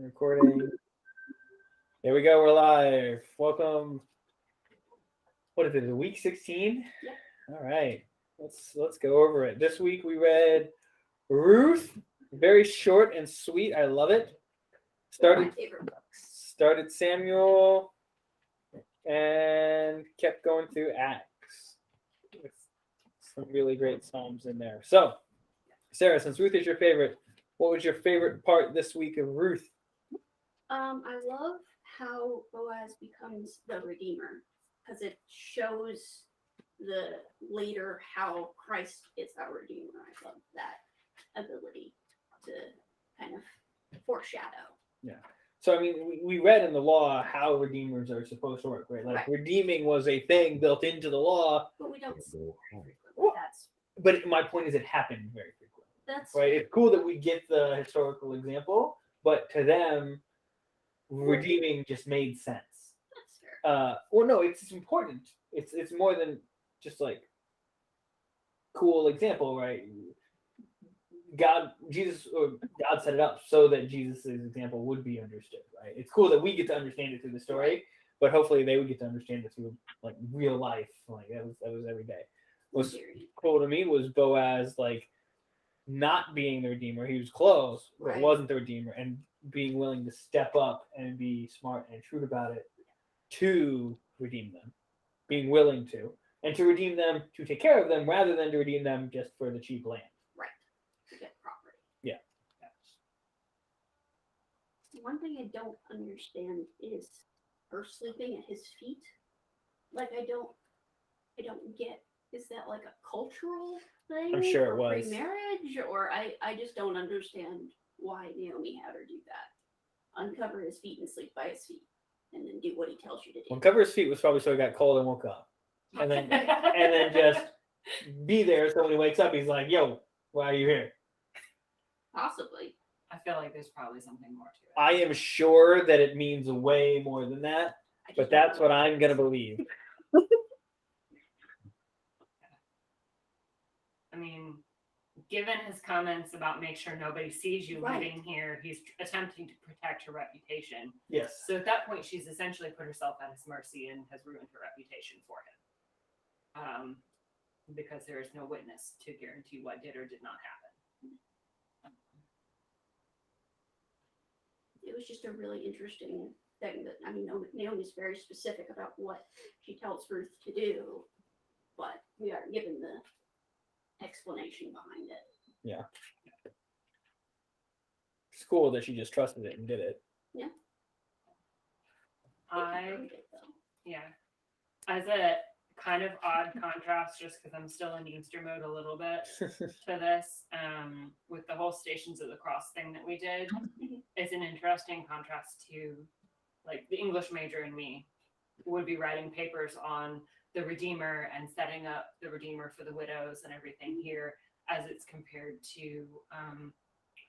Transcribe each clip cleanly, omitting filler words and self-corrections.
Recording. There we go. We're live. Welcome. What is it? Week 16? Yep. All right. Let's go over it. This week we read Ruth. Very short and sweet. I love it. My favorite books. Started Samuel and kept going through Acts. With some really great psalms in there. So, Sarah, since Ruth is your favorite, what was your favorite part this week of Ruth? I love how Boaz becomes the Redeemer because it shows the later how Christ is our Redeemer. I love that ability to kind of foreshadow. Yeah. So, I mean, we read in the law how redeemers are supposed to work, right? Like, Right. redeeming was a thing built into the law. But we don't see it frequently. Well, but my point is it happened very frequently. That's right. It's cool that we get the historical example, but to them, redeeming just made sense. That's fair. Well, no, it's important. It's more than just like cool example, right? God set it up so that Jesus' example would be understood, right? It's cool that we get to understand it through the story, but hopefully they would get to understand it through like real life. Like that was every day. What's cool to me was Boaz like not being the redeemer. He was close, but Right. wasn't the redeemer, and being willing to step up and be smart and shrewd about it to redeem them, being willing to, and to redeem them to take care of them rather than to redeem them just for the cheap land. Right. To get property. Yeah. One thing I don't understand is her sleeping at his feet. Like I don't get. Is that like a cultural thing? I'm sure it or was. Pre-marriage, or I just don't understand why Naomi had her do that. Uncover his feet and sleep by his feet, and then do what he tells you to do. Well, cover his feet was probably so he got cold and woke up, and then just be there so when he wakes up, he's like, "Yo, why are you here?" Possibly. I feel like there's probably something more to it. I am sure that it means way more than that, but that's what I'm gonna believe. I mean, given his comments about make sure nobody sees you Right. living here, he's attempting to protect her reputation. Yes. So at that point, she's essentially put herself at his mercy and has ruined her reputation for him. Because there is no witness to guarantee what did or did not happen. It was just a really interesting thing that Naomi's very specific about what she tells Ruth to do, but we aren't given the explanation behind it. Yeah. It's cool that she just trusted it and did it. Yeah. Yeah. As a kind of odd contrast, just because I'm still in Easter mode a little bit to this, with the whole Stations of the Cross thing that we did, it's an interesting contrast to like the English major and me would be writing papers on the Redeemer and setting up the Redeemer for the widows and everything here, as it's compared to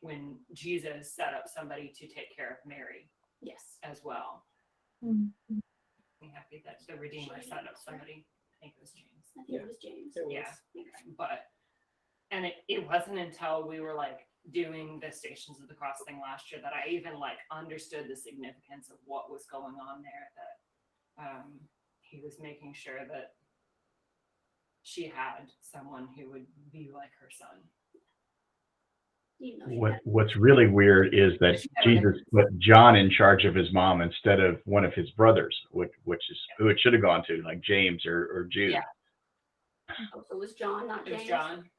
when Jesus set up somebody to take care of Mary. Yes. As well. Mm-hmm. I'm happy that the Redeemer set up somebody. I think it was James. I think it was James. It was. Yeah. But it wasn't until we were like doing the Stations of the Cross thing last year that I even like understood the significance of what was going on there, that he was making sure that she had someone who would be like her son. What's really weird is that Jesus put John in charge of his mom instead of one of his brothers, which is who it should have gone to, like James or Jude. Yeah. Oh, so it was John, not James? It was John.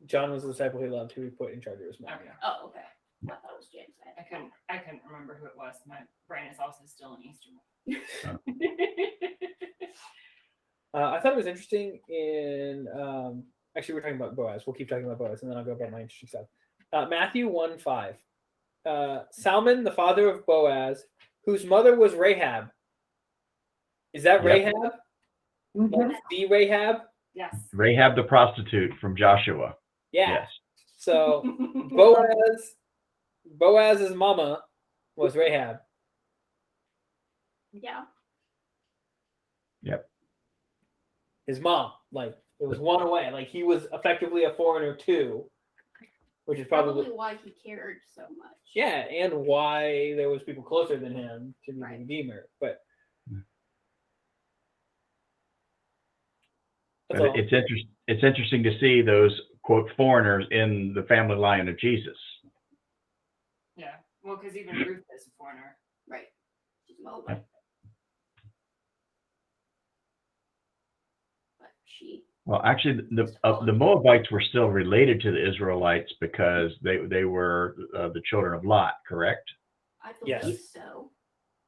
John was the disciple he loved, who he put in charge of his mom. Okay. Oh, okay. I thought it was James. I couldn't remember who it was. My brain is also still in Easter mode. I thought it was interesting in actually we're talking about Boaz. We'll keep talking about Boaz and then I'll go about my interesting stuff. Matthew 1:5. Salmon, the father of Boaz, whose mother was Rahab. Is that Yep. Rahab? Mm-hmm. The Rahab? Yes. Rahab the prostitute from Joshua. Yeah. Yes. So Boaz's mama was Rahab. Yeah. Yep. His mom, like it was one away. Like he was effectively a foreigner too. which is Probably probably why he cared so much. yeah, and why there was people closer than him to be Right. the Redeemer. But that's But all. it's interesting to see those quote foreigners in the family line of Jesus. Yeah. Well, because even Ruth is a foreigner. Right. She's Moabite. But she Well, actually, the Moabites were still related to the Israelites because they were the children of Lot, correct? I believe Yes. so.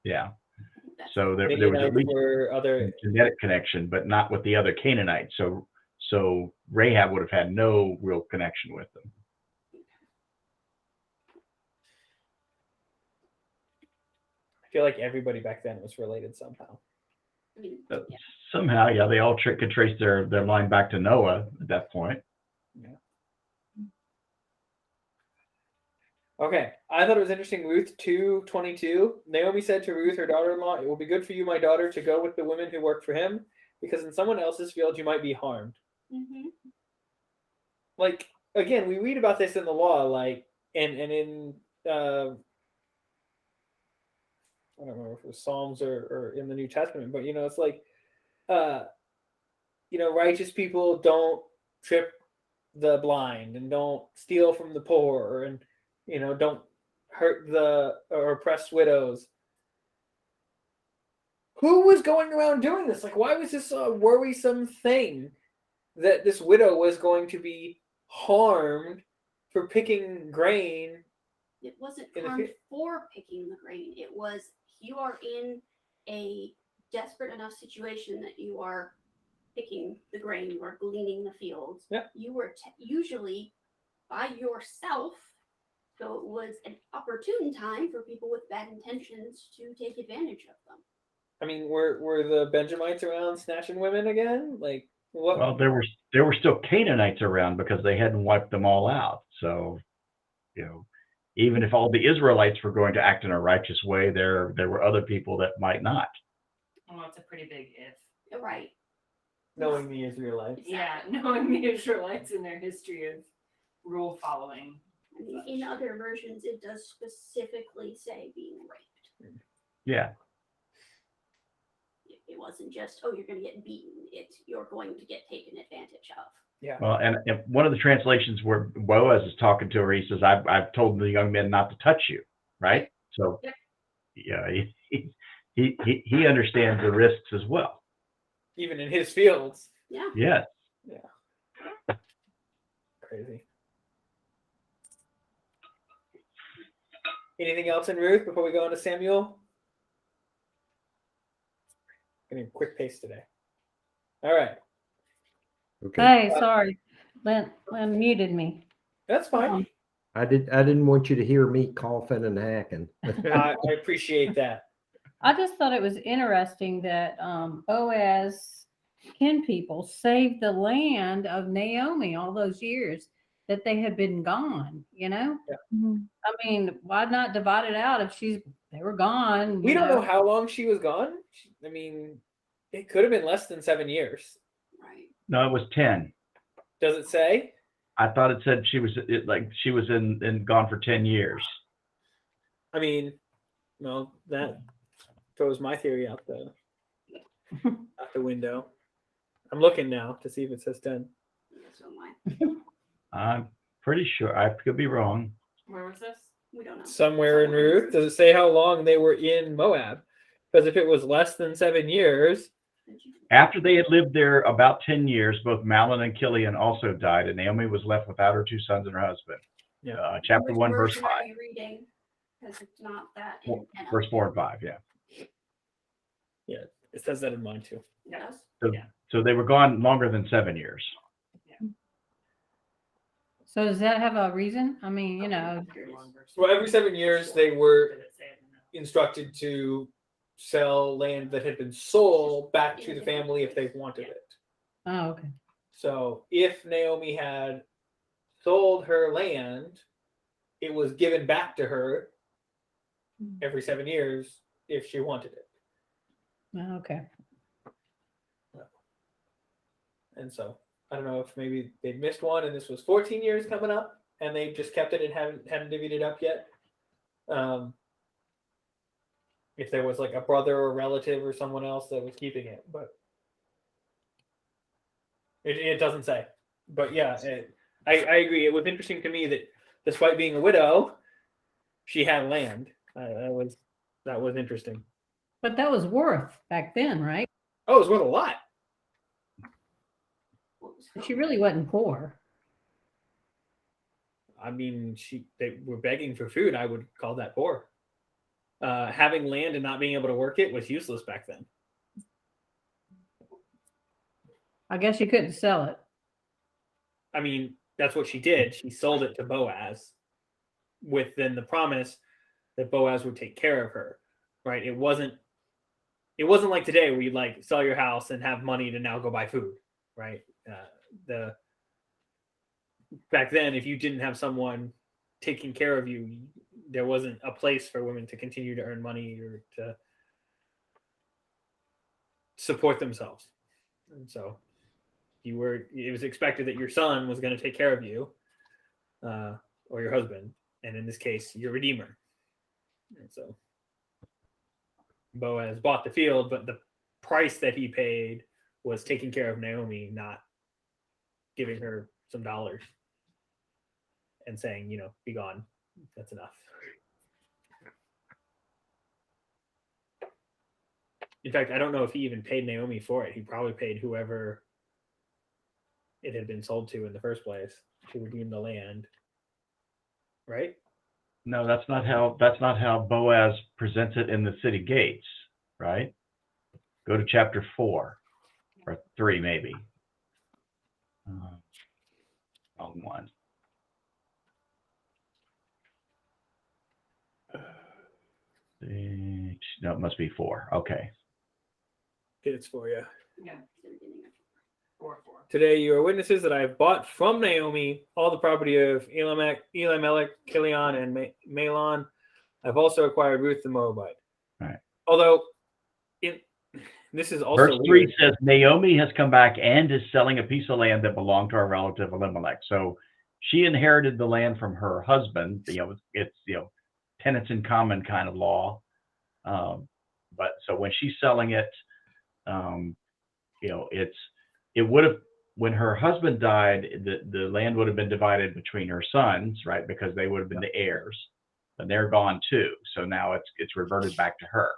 Yeah. I think that's So there was at Midianites least were a other. genetic connection, but not with the other Canaanites. So Rahab would have had no real connection with them. I feel like everybody back then was related somehow. I mean, But yeah. somehow, yeah, they all could trace their line back to Noah at that point. Okay, I thought it was interesting. Ruth 2:22. Naomi said to Ruth, her daughter-in-law, "It will be good for you, my daughter, to go with the women who work for him, because in someone else's field you might be harmed." Mm-hmm. Like again, we read about this in the law, like and in I don't remember if it was Psalms or in the New Testament, but it's like righteous people don't trip the blind and don't steal from the poor and don't hurt the or oppressed widows. Who was going around doing this? Like, why was this a worrisome thing that this widow was going to be harmed for picking grain? It wasn't In the harmed for picking the grain. It was you are in a desperate enough situation that you are picking the grain, you are gleaning the fields. Yeah. You were usually by yourself, so it was an opportune time for people with bad intentions to take advantage of them. I mean, were the Benjamites around snatching women again? Like, what? Well, there were still Canaanites around because they hadn't wiped them all out. So, even if all the Israelites were going to act in a righteous way, there were other people that might not. Well, it's a pretty big if. Right. Knowing the Israelites. Yeah, knowing the Israelites and their history of rule following. I mean, in other versions, it does specifically say being raped. Yeah. It wasn't just, oh, you're going to get beaten. It's you're going to get taken advantage of. Yeah. Well, and one of the translations where Boaz is talking to her, he says, "I've told the young men not to touch you," right? So, Yep. yeah, he understands the risks as well. Even in his fields. Yeah. Yes. Crazy. Anything else in Ruth before we go on to Samuel? Getting a quick pace today. All right. Okay. Hey, sorry. Lynn muted me. That's fine. I didn't want you to hear me coughing and hacking. I appreciate that. I just thought it was interesting that Boaz kin people saved the land of Naomi all those years that they had been gone, Yeah. I mean, why not divide it out if they were gone? We don't know how long she was gone. I mean, it could have been less than 7 years. Right. No, it was 10. Does it say? I thought it said she was in gone for 10 years. I mean, well, that throws my theory out the window. I'm looking now to see if it says 10. So am I. I'm pretty sure. I could be wrong. Where was this? We don't know. Somewhere in Ruth. Does it say how long they were in Moab? Because if it was less than 7 years, After they had lived there about 10 years, both Mahlon and Chilion also died, and Naomi was left without her 2 sons and her husband. Yeah. Chapter Which 1, verse version 5. are you reading? Because it's not that in NLT. Verse 4 and 5, yeah. it says that in mine too. Yes. So they were gone longer than 7 years. So does that have a reason? I mean, Well, every 7 years they were Did it say it in the- instructed to sell land that had been sold back to the family if they wanted it. oh, okay. So if Naomi had sold her land, it was given back to her every 7 years if she wanted it. Oh, okay. And so I don't know if maybe they'd missed one and this was 14 years coming up. and they just kept it and hadn't divvied it up yet. If there was like a brother or relative or someone else that was keeping it, but it doesn't say. But yeah, I agree. It was interesting to me that despite being a widow, she had land. That was interesting. But that was worth back then, right? Oh, it was worth a lot. What was She really wasn't poor. I mean, they were begging for food. I would call that poor. Having land and not being able to work it was useless back then. I guess you couldn't sell it. I mean, that's what she did. She sold it to Boaz with then the promise that Boaz would take care of her. Right? It wasn't like today where you like sell your house and have money to now go buy food. Right? Back then, if you didn't have someone taking care of you, there wasn't a place for women to continue to earn money or to support themselves. And so it was expected that your son was going to take care of you, or your husband, and in this case, your redeemer. And so Boaz bought the field, but the price that he paid was taking care of Naomi, not giving her some dollars and saying, be gone. That's enough. In fact, I don't know if he even paid Naomi for it. He probably paid whoever it had been sold to in the first place to redeem the land. Right? No, that's not how Boaz presents it in the city gates, right? Go to chapter 4 or 3, maybe. Wrong one. No, it must be 4. Okay. It's for you. Yeah. the beginning of 4. Today you are witnesses that I have bought from Naomi all the property of Elimelech, Kilion, and Mahlon. I've also acquired Ruth the Moabite. Right. Although, this is also Verse 3 weird. says Naomi has come back and is selling a piece of land that belonged to her relative Elimelech. So she inherited the land from her husband. It's tenants in common kind of law. But so when she's selling it, it would have, when her husband died, the land would have been divided between her sons, right? Because they would have been the heirs, and they're gone too. So now it's reverted back to her.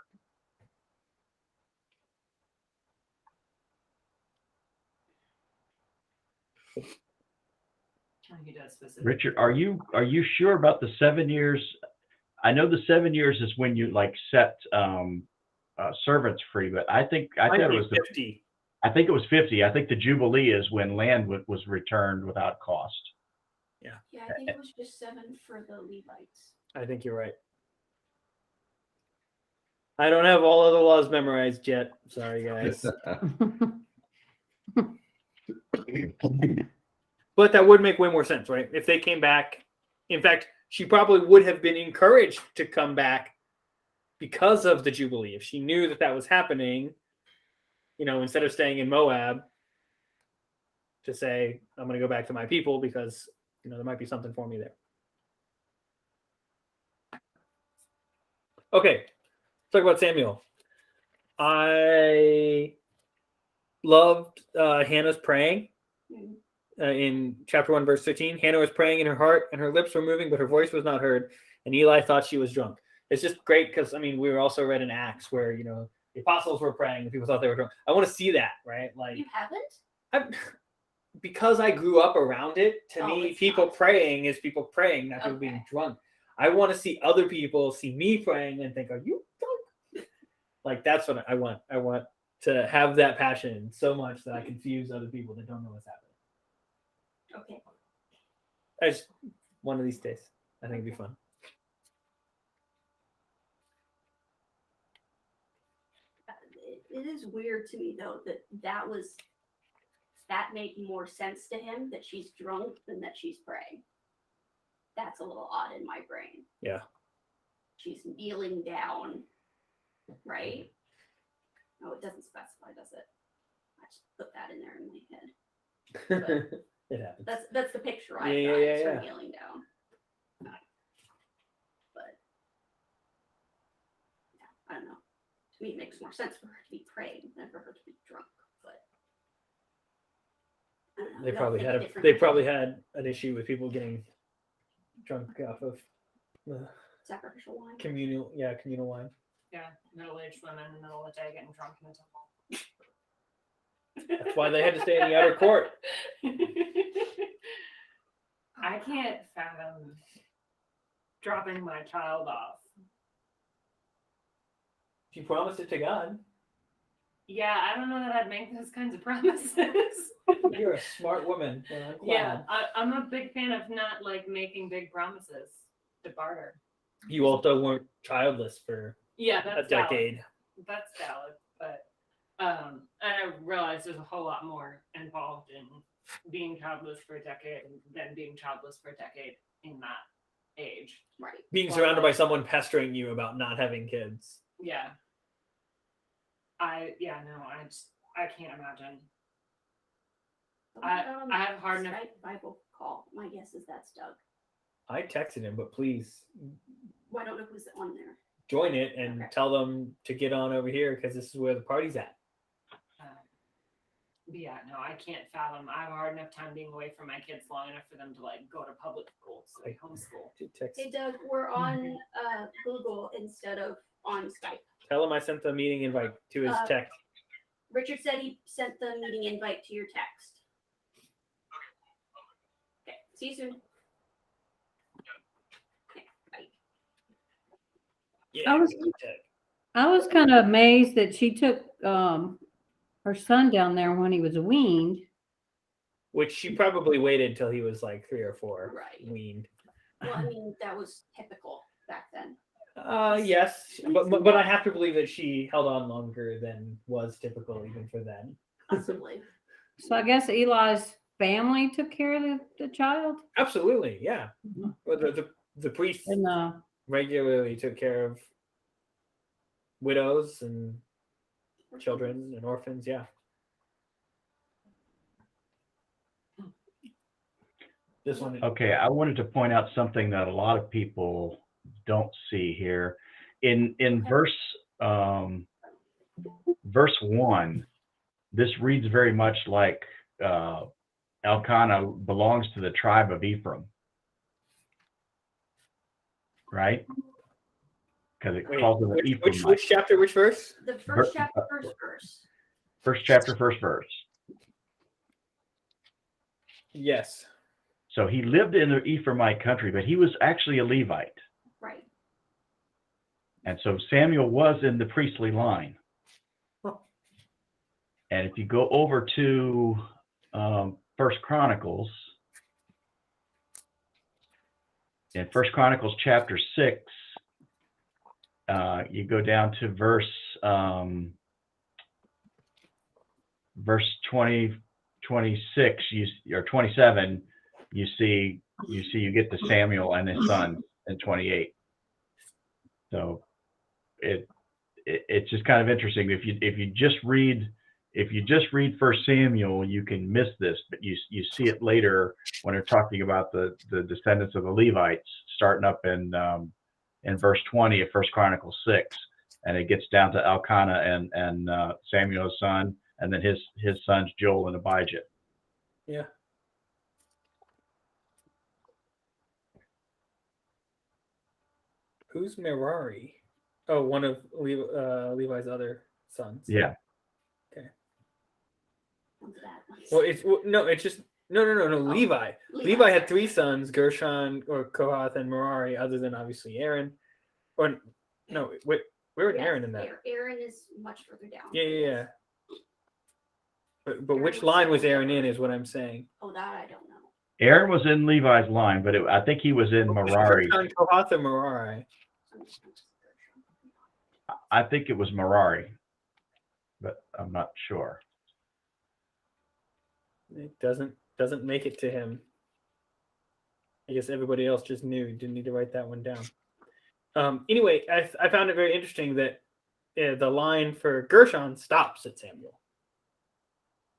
He does specifically. Richard, are you sure about the 7 years? I know the 7 years is when you set servants free, but I thought it was 50. I think it was 50. I think the Jubilee is when land was returned without cost. Yeah, I think it was just 7 for the Levites. I think you're right. I don't have all of the laws memorized yet. Sorry, guys. But that would make way more sense, right? If they came back. In fact, she probably would have been encouraged to come back because of the Jubilee. If she knew that was happening, instead of staying in Moab, to say, I'm going to go back to my people because, there might be something for me there. Okay, let's talk about Samuel. I loved Hannah's praying. In chapter 1, verse 15, Hannah was praying in her heart and her lips were moving, but her voice was not heard. And Eli thought she was drunk. It's just great because, we were also read in Acts where, the apostles were praying and people thought they were drunk. I want to see that, right? Like, You haven't? Because I grew up around it, to me, it's people not. praying is people praying, not people being Okay. drunk. I want to see other people see me praying and think, are you drunk? Like, that's what I want. I want to have that passion so much that I confuse other people that don't know what's happening. Okay. One of these days, I think it'd be fun. It is weird to me though that made more sense to him that she's drunk than that she's praying. That's a little odd in my brain. Yeah. She's kneeling down, right? No, it doesn't specify, does it? I just put that in there in my head. It happens. That's the picture I Yeah, got. yeah, It's her yeah. kneeling down. But yeah, I don't know. To me, it makes more sense for her to be praying than for her to be drunk. But I don't know. They we all probably think had differently. they probably had an issue with people getting drunk off of Sacrificial wine. communal wine. Yeah, middle-aged women in the middle of the day getting drunk in the temple. That's why they had to stay in the outer court. I can't fathom dropping my child off. She promised it to God. Yeah, I don't know that I'd make those kinds of promises. You're a smart woman. Well, I'm glad. Yeah, I'm a big fan of not like making big promises to barter. You also weren't childless for Yeah, a that's decade. valid. That's valid, but and I realize there's a whole lot more involved in being childless for a decade than being childless for a decade in that age. Right. Being Well, surrounded by like- someone pestering you about not having kids. Yeah. I can't imagine. I have a hard enough. Skype Bible call. My guess is that's Doug. I texted him, but please Well, I don't know who's on there. join it and Okay. tell them to get on over here because this is where the party's at. But yeah, no, I can't fathom. I have a hard enough time being away from my kids long enough for them to like go to public school, so they homeschool. Text. Hey Doug, we're on Google instead of on Skype. Tell him I sent the meeting invite to his text. Richard said he sent the meeting invite to your text. Okay, see you soon. Okay, bye. Yeah, I was- good text. I was kind of amazed that she took her son down there when he was weaned. Which she probably waited till he was like 3 or 4, Right. weaned. Well, I mean, that was typical back then. Yes, but I have to believe that she held on longer than was typical even for then. Possibly. So I guess Eli's family took care of the child. Absolutely, yeah. Mhm. But the priest And regularly took care of widows and children and orphans. Yeah. This one. Okay, I wanted to point out something that a lot of people don't see here. In verse 1, this reads very much like Elkanah belongs to the tribe of Ephraim, right? Because it Wait, calls him an Ephraimite. which chapter? Which verse? The first chapter, first verse. First chapter, first verse. Yes. So he lived in the Ephraimite country, but he was actually a Levite. Right. And so Samuel was in the priestly line. Huh. And if you go over to First Chronicles, in First Chronicles chapter 6, you go down to verse 26, or 27. You get to Samuel and his son in 28. So it's just kind of interesting. If you just read First Samuel, you can miss this, but you see it later when they're talking about the descendants of the Levites, starting up in verse 20 of First Chronicles 6, and it gets down to Elkanah and Samuel's son, and then his sons Joel and Abijah. Yeah. Who's Merari? Oh, one of Levi's other sons. Yeah. One's bad, one's- Well, it's just no. Levi. Levi had 3 sons: Gershon or Kohath and Merari. Other than obviously Aaron. Or no, wait, where was Yes, Aaron in that? Aaron is much further down. Yeah. But Aaron which was line was second. Aaron in? Is what I'm saying. Oh, that I don't know. Aaron was in Levi's line, but I think he was in Merari. Gershon, Kohath, or Merari? I think it was Merari, but I'm not sure. It doesn't make it to him. I guess everybody else just knew. Didn't need to write that one down. Anyway, I found it very interesting that the line for Gershon stops at Samuel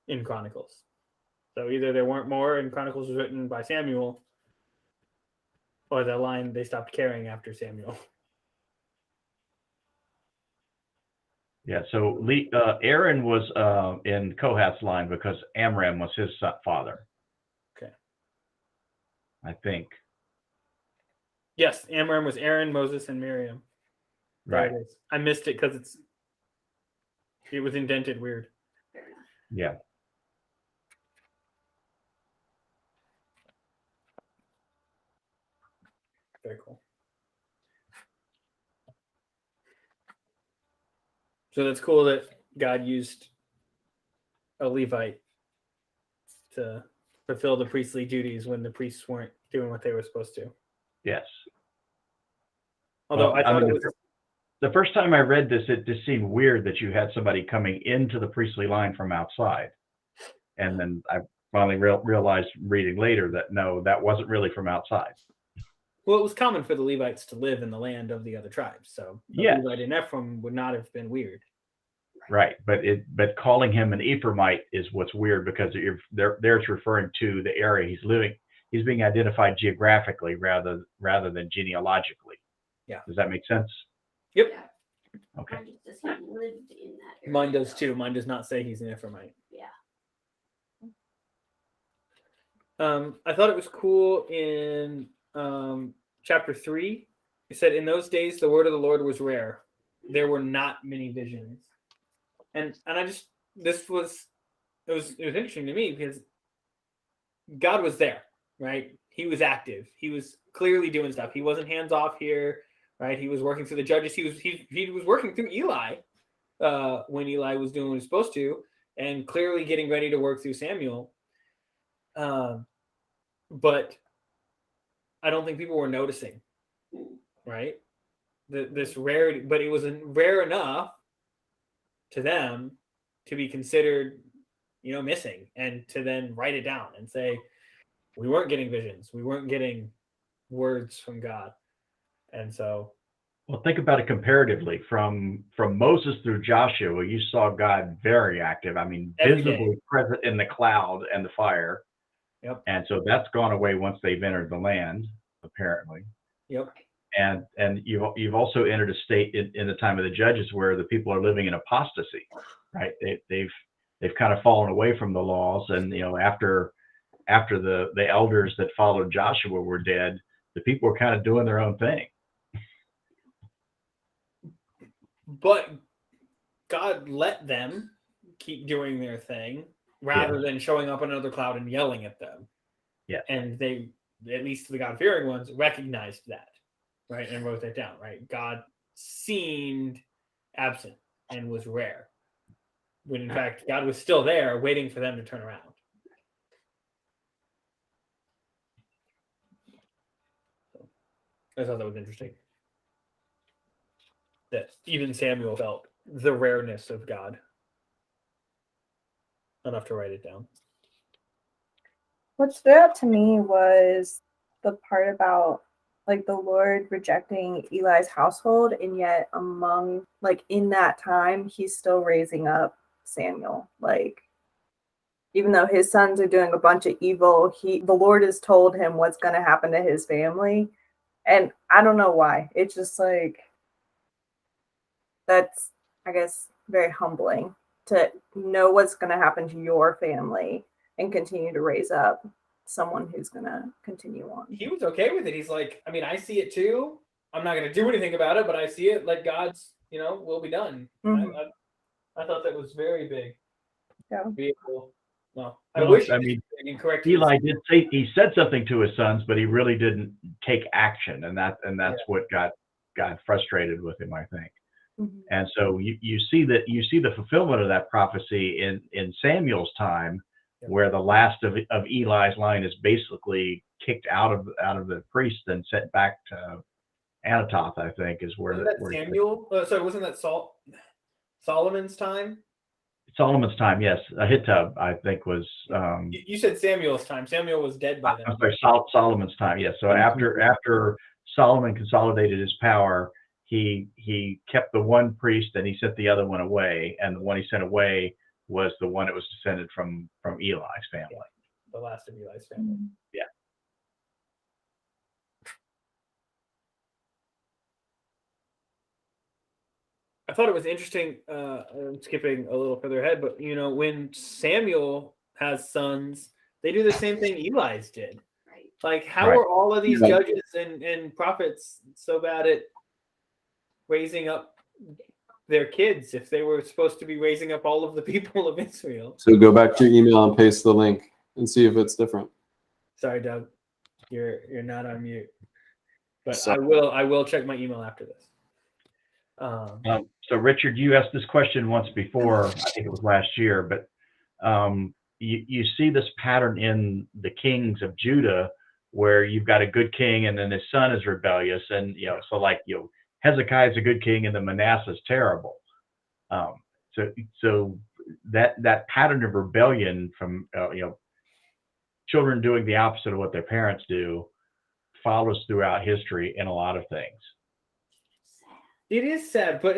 in Chronicles. So either there weren't more and Chronicles was written by Samuel, or the line they stopped carrying after Samuel. Yeah, so Aaron was in Kohath's line because Amram was his father. Okay. I think. Yes, Amram was Aaron, Moses, and Miriam. There Right. it is. I missed it because it was indented weird. Fair enough. Yeah. Very cool. So that's cool that God used a Levite to fulfill the priestly duties when the priests weren't doing what they were supposed to. Yes. Although Well, I thought mean, it was the first time I read this, it just seemed weird that you had somebody coming into the priestly line from outside. And then I finally realized reading later that no, that wasn't really from outside. well, it was common for the Levites to live in the land of the other tribes. So the Yes. Levite in Ephraim would not have been weird. Right. But calling him an Ephraimite is what's weird because there it's referring to the area he's living. He's being identified geographically rather than genealogically. Yeah. Does that make sense? Yep. Yeah. Okay. Mine just says he lived in that area. Mine does though. too. Mine does not say he's an Ephraimite. Yeah. I thought it was cool in chapter 3. It said, "In those days, the word of the Lord was rare. There were not many visions." And I just it was interesting to me because God was there, right? He was active. He was clearly doing stuff. He wasn't hands off here, right? He was working through the judges. He was working through Eli when Eli was doing what he was supposed to, and clearly getting ready to work through Samuel. But I don't think people were noticing, right? This rarity, but it was rare enough to them to be considered, missing, and to then write it down and say, we weren't getting visions, we weren't getting words from God. And so, Well, think about it comparatively. From Moses through Joshua, you saw God very active. I mean, Every day. visibly present in the cloud and the fire. Yep. And so that's gone away once they've entered the land, apparently. yep, And you've also entered a state in the time of the judges where the people are living in apostasy, right? They've kind of fallen away from the laws, and after the elders that followed Joshua were dead, the people were kind of doing their own thing. but God let them keep doing their thing rather than showing up on another cloud and yelling at them. Yeah. And they, at least the God-fearing ones, recognized that, right, and wrote that down, right? God seemed absent and was rare, when in fact God was still there waiting for them to turn around. So, I thought that was interesting, that even Samuel felt the rareness of God enough to write it down. What stood out to me was the part about like the Lord rejecting Eli's household, and yet in that time, he's still raising up Samuel. Like, even though his sons are doing a bunch of evil, the Lord has told him what's going to happen to his family. And I don't know why. It's just like, that's, I guess, very humbling to know what's going to happen to your family and continue to raise up someone who's going to continue on. He was okay with it. He's like, I mean, I see it too. I'm not going to do anything about it, but I see it. Like, God's, will be done. Mhm. I thought that was very big. Yeah. Be able, well, I Well, wish I I mean, mean, correct. Eli did say he said something to his sons, but he really didn't take action, and that's what got frustrated with him, I think. Mhm. And so you see the fulfillment of that prophecy in Samuel's time, where the last of Eli's line is basically kicked out of the priest and sent back to Anatoth, I think, is where Wasn't that where Samuel? Sorry, wasn't that Solomon's time? Solomon's time. Yes, Ahitub, I think, was. You said Samuel's time. Samuel was dead by then. I'm sorry, Solomon's time. Yes. So after Solomon consolidated his power, he kept the one priest and he sent the other one away, and the one he sent away was the one that was descended from Eli's family. the last of Eli's family. Yeah. I thought it was interesting. I'm skipping a little further ahead, but when Samuel has sons, they do the same thing Eli's did. Right. Like, how Right. are all of these Yeah. judges and prophets so bad at raising up their kids if they were supposed to be raising up all of the people of Israel? So go back to your email and paste the link and see if it's different. Sorry, Doug, you're not on mute, but Sorry. I will check my email after this. So Richard, you asked this question once before, I think it was last year, but you see this pattern in the kings of Judah where you've got a good king and then his son is rebellious, and so like Hezekiah is a good king and then Manasseh is terrible. So that pattern of rebellion from children doing the opposite of what their parents do follows throughout history in a lot of things. It is sad, but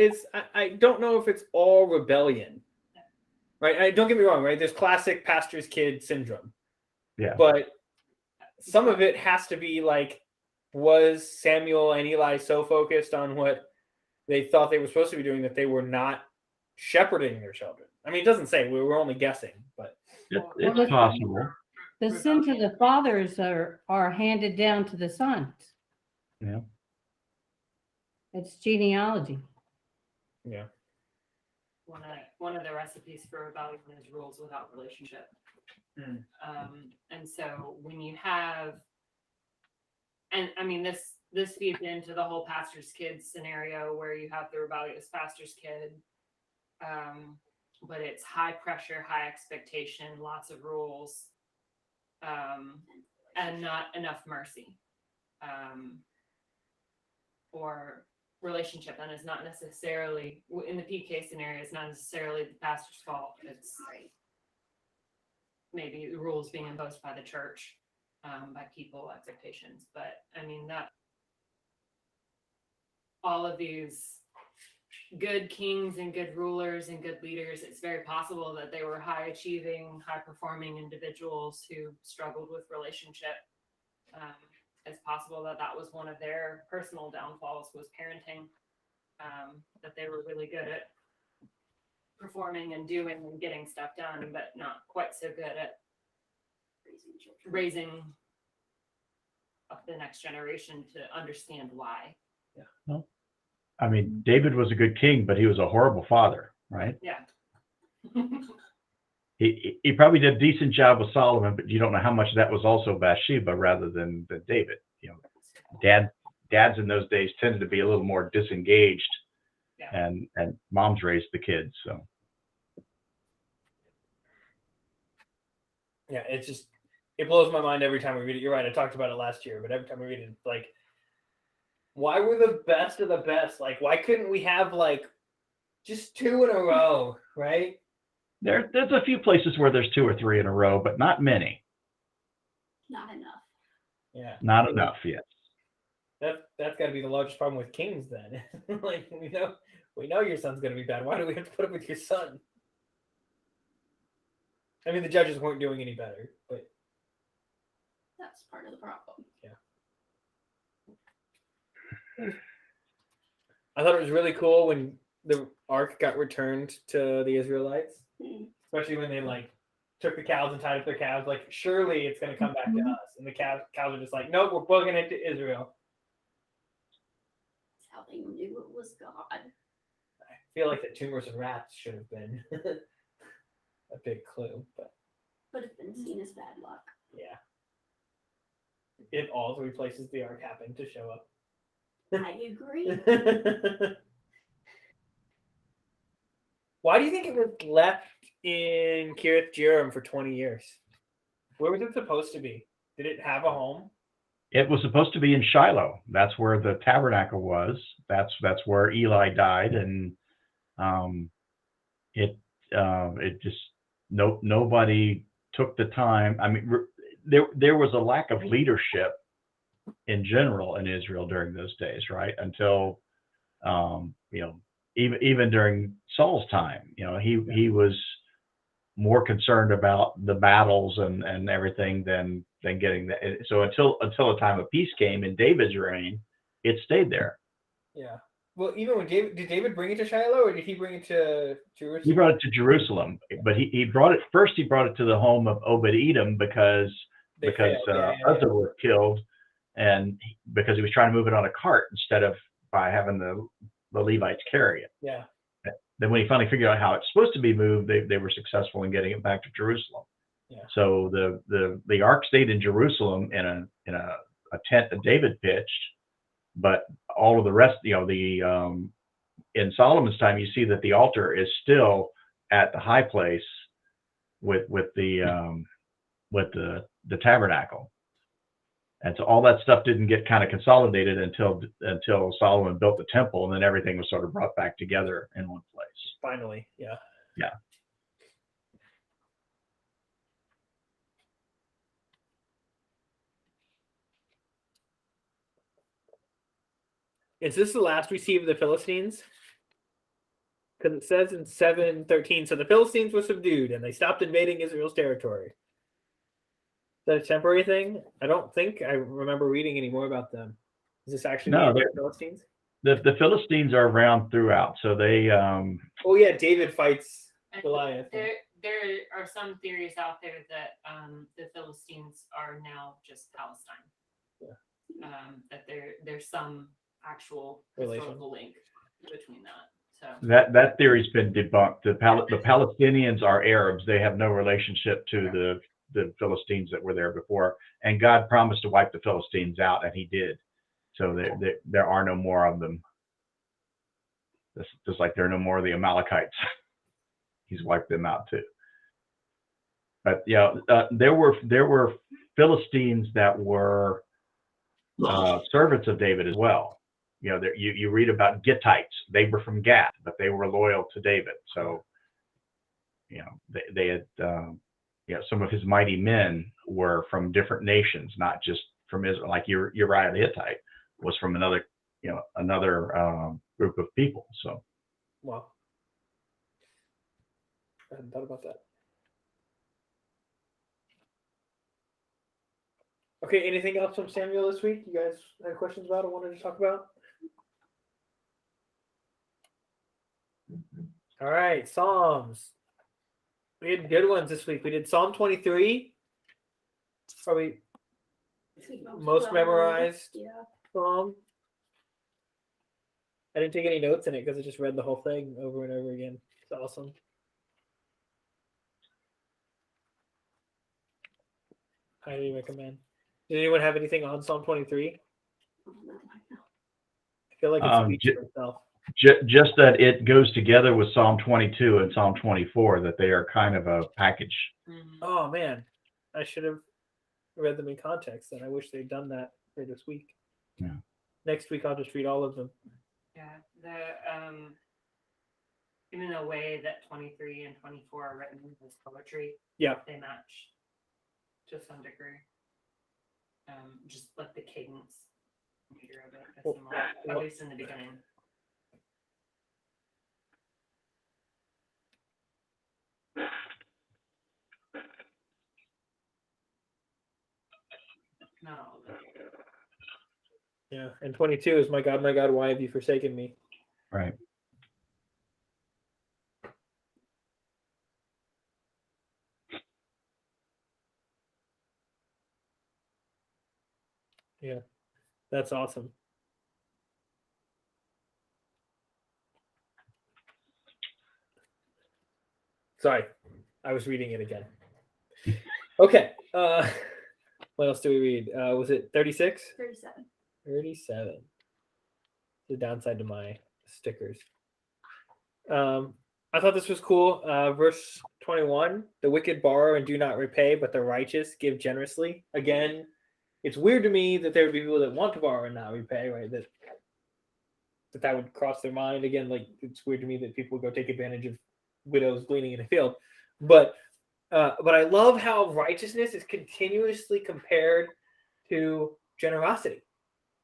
I don't know if it's all rebellion, right? Don't get me wrong, right? There's classic pastor's kid syndrome. Yeah. But some of it has to be like, was Samuel and Eli so focused on what they thought they were supposed to be doing that they were not shepherding their children? I mean, it doesn't say, we were only guessing, but It's possible. The sin to the fathers are handed down to the sons. Yeah. It's genealogy. yeah. One of the recipes for rebellion is rules without relationship. And so when you have, and I mean this feeds into the whole pastor's kid scenario where you have the rebellious pastor's kid, but it's high pressure, high expectation, lots of rules, and not enough mercy, or relationship. And it's not necessarily in the PK scenario, it's not necessarily the pastor's fault. It's maybe the rules being imposed by the church, by people, expectations. But I mean, that all of these good kings and good rulers and good leaders, it's very possible that they were high achieving, high performing individuals who struggled with relationship. It's possible that was one of their personal downfalls, was parenting, that they were really good at performing and doing and getting stuff done, but not quite so good at raising up the next generation to understand why. Well, I mean, David was a good king, but he was a horrible father, right? Yeah. He probably did a decent job with Solomon, but you don't know how much of that was also Bathsheba rather than David. Dads in those days tended to be a little more disengaged, Yeah. and moms raised the kids. So Yeah, it blows my mind every time we read it. You're right, I talked about it last year, but every time we read it, it's like, why were the best of the best? Like, why couldn't we have like just 2 in a row, right? there's a few places where there's 2 or 3 in a row, but not many. Not enough. Yeah. Not enough yet. That's got to be the largest problem with kings then. Like, we know your son's going to be bad. Why do we have to put up with your son? I mean, the judges weren't doing any better, but That's part of the problem. I thought it was really cool when the ark got returned to the Israelites, especially when they like took the cows and tied up their calves. Like, surely it's going to come back to us, and the cows are just like, nope, we're plugging it to Israel. That's how they knew it was God. I feel like the tumors and rats should have been a big clue, but Could have been seen as bad luck. yeah. It all 3 places the ark happened to show up. I agree. Why do you think it was left in Kiriath Jearim for 20 years? Where was it supposed to be? Did it have a home? It was supposed to be in Shiloh. That's where the tabernacle was. That's where Eli died, and it just nobody took the time. I mean, there was a lack of leadership in general in Israel during those days, right? Until even during Saul's time, he was more concerned about the battles and everything than getting that. So until a time of peace came in David's reign, it stayed there. Yeah. Well, even when did David bring it to Shiloh, or did he bring it to Jerusalem? He brought it to Jerusalem, but he brought it first. He brought it to the home of Obed-Edom because They failed. Yeah. Uzzah was killed, and because he was trying to move it on a cart instead of by having the Levites carry it. Yeah. Then when he finally figured out how it's supposed to be moved, they were successful in getting it back to Jerusalem. Yeah. So the ark stayed in Jerusalem in a tent that David pitched, but all of the rest, in Solomon's time, you see that the altar is still at the high place with the tabernacle. And so all that stuff didn't get kind of consolidated until Solomon built the temple, and then everything was sort of brought back together in one place. Finally, yeah. Yeah. Is this the last we see of the Philistines? Because it says in 7:13, so the Philistines were subdued and they stopped invading Israel's territory. Is that a temporary thing? I don't think I remember reading any more about them. Is this actually No, the Philistines? The Philistines are around throughout, so they Oh yeah, David fights And Goliath. There are some theories out there that the Philistines are now just Palestine. Yeah. That there's some actual Relation. historical link between that. So that theory's been debunked. The Palestinians are Arabs. They have no relationship to the Philistines that were there before, and God promised to wipe the Philistines out, and He did. So there are no more of them. Just like there are no more of the Amalekites. He's wiped them out too. But yeah, there were Philistines that were servants of David as well. You read about Gittites. They were from Gath, but they were loyal to David. So, they had, some of his mighty men were from different nations, not just from Israel. Like Uriah the Hittite was from another group of people. So, Wow. I hadn't thought about that. Okay, anything else from Samuel this week? You guys had questions about or wanted to talk about? All right, Psalms. We had good ones this week. We did Psalm 23. Probably most memorized Yeah. Psalm. I didn't take any notes in it because I just read the whole thing over and over again. It's awesome. Highly recommend. Did anyone have anything on Psalm 23? Oh, no, I know. I feel like it speaks for itself. just that it goes together with Psalm 22 and Psalm 24, that they are kind of a package. Oh man, I should have read them in context, and I wish they'd done that for this week. Yeah. Next week I'll just read all of them. Yeah, even the way that 23 and 24 are written as poetry, Yeah. they match to some degree. Just like the cadence meter of it, is similar, at least in the beginning. Not all of it. Yeah, and 22 is my God, why have you forsaken me? Right. Yeah, that's awesome. Sorry, I was reading it again. Okay, what else do we read? Was it 36? 37. 37. The downside to my stickers. I thought this was cool. Verse 21, the wicked borrow and do not repay, but the righteous give generously. Again, it's weird to me that there would be people that want to borrow and not repay, right? That would cross their mind. Again, like it's weird to me that people would go take advantage of widows gleaning in a field. But I love how righteousness is continuously compared to generosity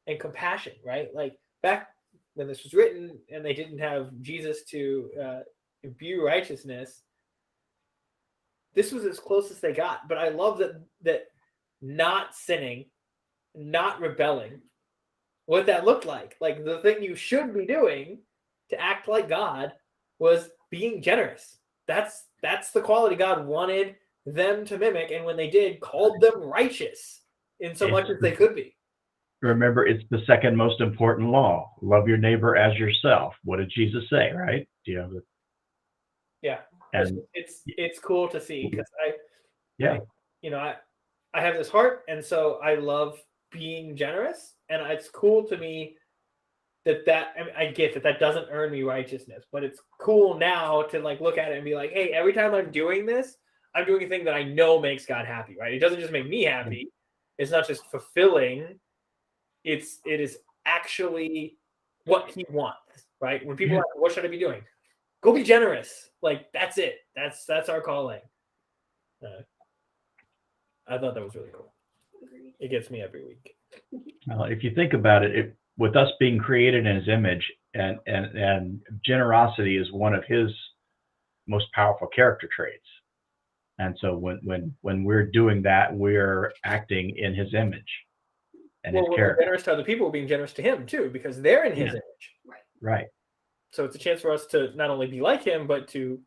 and compassion, right? Like back when this was written and they didn't have Jesus to imbue righteousness, this was as close as they got. But I love that not sinning, not rebelling, what that looked like. Like the thing you should be doing to act like God was being generous. That's the quality God wanted them to mimic, and when they did, called them righteous in so much as they could be. Remember, it's the second most important law. Love your neighbor as yourself. What did Jesus say, right? Do you have it? Yeah. And It's cool to see because yeah, I have this heart, and so I love being generous, and it's cool to me that I mean, I get that doesn't earn me righteousness, but it's cool now to like look at it and be like, hey, every time I'm doing this, I'm doing a thing that I know makes God happy, right? It doesn't just make me happy. It's not just fulfilling. It is actually what He wants, right? When people are like, what should I be doing? Go be generous. Like that's it. That's our calling. I thought that was really cool. Agreed. It gets me every week. well, if you think about it, with us being created in His image, and generosity is one of His most powerful character traits. And so when we're doing that, we're acting in His image and Well, His when we're character. generous to other people, we're being generous to Him too, because they're in His Yeah. image. Right. So it's a chance for us to not only be like Him, but to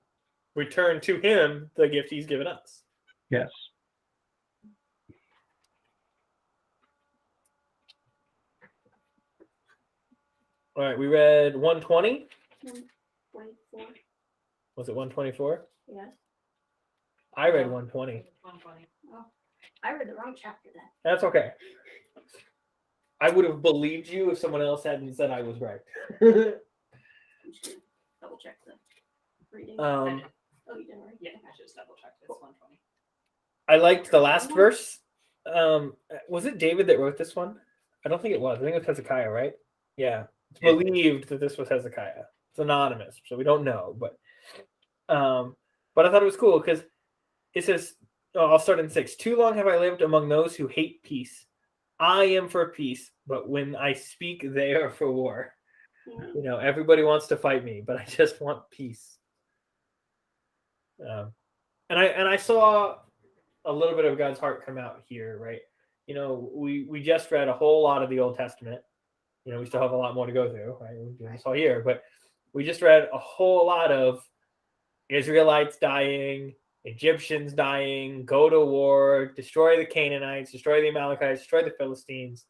return to Him the gift He's given us. Yes. All right, we read 120. 124. Was it 124? Yes. I read 120. 120. Oh, I read the wrong chapter then. That's okay. I would have believed you if someone else hadn't said I was right. I'm just gonna double check the reading. Um, Oh, you did right. Yeah, I just double checked. It's 120. I liked the last verse. Was it David that wrote this one? I don't think it was. I think it was Hezekiah, right? Yeah. It's believed that this was Hezekiah. It's anonymous, so we don't know. But I thought it was cool because it says, I'll start in 6. Too long have I lived among those who hate peace. I am for peace, but when I speak, they are for war. Yeah. Everybody wants to fight me, but I just want peace. And I saw a little bit of God's heart come out here, right? We just read a whole lot of the Old Testament. We still have a lot more to go through, right? We're doing this all year, but we just read a whole lot of Israelites dying, Egyptians dying, go to war, destroy the Canaanites, destroy the Amalekites, destroy the Philistines.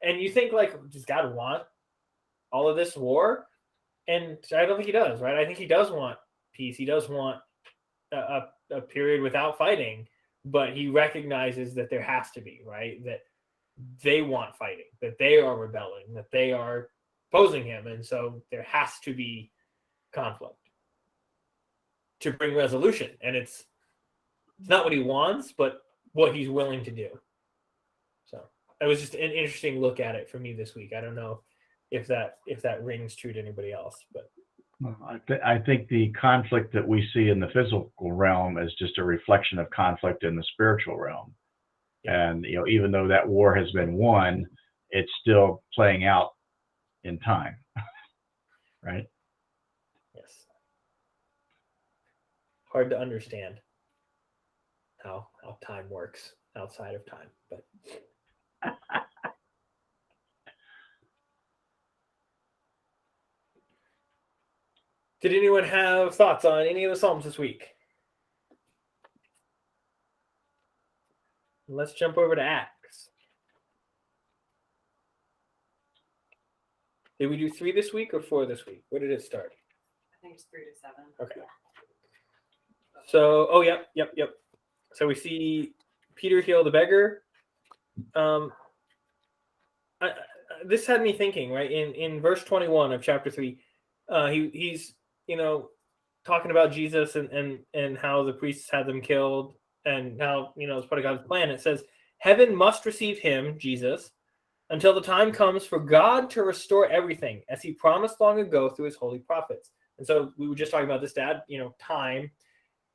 And you think, like, does God want all of this war? And I don't think He does, right? I think He does want peace. He does want a period without fighting, but He recognizes that there has to be, right? That they want fighting, that they are rebelling, that they are opposing Him. And so there has to be conflict to bring resolution. And it's not what He wants, but what He's willing to do. So it was just an interesting look at it for me this week. I don't know if that rings true to anybody else, but Well, I think the conflict that we see in the physical realm is just a reflection of conflict in the spiritual realm. And, even though that war has been won, it's still playing out in time. Right? yes, hard to understand how time works outside of time, but did anyone have thoughts on any of the Psalms this week? Let's jump over to Acts. Did we do 3 this week or 4 this week? Where did it start? I think it's 3 to 7. Okay. So, yep. So we see Peter heal the beggar. This had me thinking, right? In verse 21 of chapter 3, he's talking about Jesus and how the priests had them killed, and how it's part of God's plan. It says, "Heaven must receive him, Jesus, until the time comes for God to restore everything, as He promised long ago through His holy prophets." And so we were just talking about this, Dad. Time.